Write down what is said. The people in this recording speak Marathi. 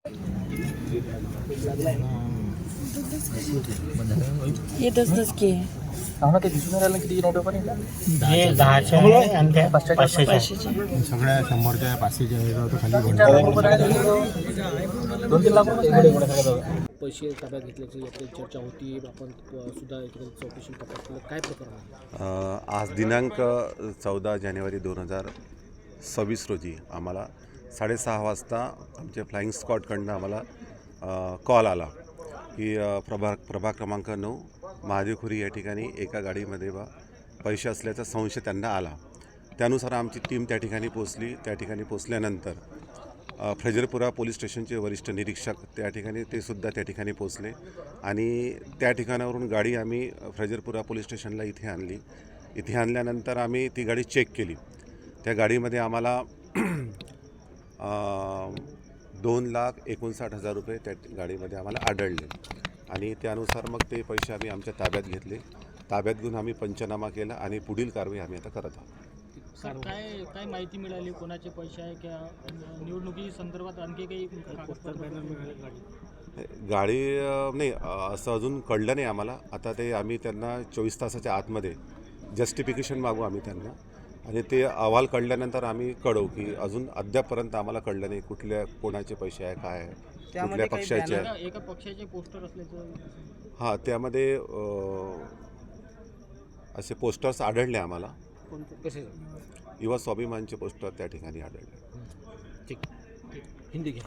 ये 10-10 की आहे. सांगा ते दिसून राहिलं किती नोट पण हे 10च्या आहे आणि त्या 500च्या. सगळ्या 100च्या 500च्या वेगळं खाली 2-3 लाख रुपये पैसे ताब्यात घेतल्याची याची चर्चा होती. आपण सुद्धा इकडे चौकशी तपासलं. काय प्रकरण आहे? आज दिनांक 14 जानेवारी 2026 रोजी आम्हाला 6:30 वाजता आमच्या फ्लाइंग स्क्वॉडकडनं आम्हाला कॉल आला की प्रभाग क्रमांक 9 महादेवखुरी या ठिकाणी एका गाडीमध्ये पैसे असल्याचा संशय त्यांना आला. त्यानुसार आमची टीम त्या ठिकाणी पोचली. त्या ठिकाणी पोचल्यानंतर फ्रेजरपुरा पोलीस स्टेशनचे वरिष्ठ निरीक्षक त्या ठिकाणी ते सुद्धा त्या ठिकाणी पोचले आणि त्या ठिकाणावरून गाडी आम्ही फ्रेजरपुरा पोलीस स्टेशनला इथे आणली. इथे आणल्यानंतर आम्ही ती गाडी चेक केली. त्या गाडीमध्ये आम्हाला 2,59,000 रुपये त्या गाडीमध्ये आम्हाला आढळले आणि त्यानुसार मग ते पैसे आम्ही आमच्या ताब्यात घेतले. ताब्यात घेऊन आम्ही पंचनामा केला आणि पुढील कारवाई आम्ही आता करत आहोत. सर काय माहिती मिळाली? कोणाचे पैसे आहे किंवा निवडणुकी संदर्भात आणखी काही गाडी नाही असं अजून कळलं नाही आम्हाला. आता ते आम्ही त्यांना 24 तासाच्या आतमध्ये जस्टिफिकेशन मागू आम्ही त्यांना आणि ते अहवाल कळल्यानंतर आम्ही कळवू की अजून अद्यापपर्यंत आम्हाला कळलं नाही कोणाचे पैसे आहे काय आहे कुठल्या पक्षाचे आहे. एका पक्षाचे पोस्टर असल्याचं हां त्यामध्ये असे पोस्टर्स आढळले आम्हाला. कसे युवा स्वाभिमानचे पोस्टर त्या ठिकाणी आढळले. ठीक हिंदी घ्या.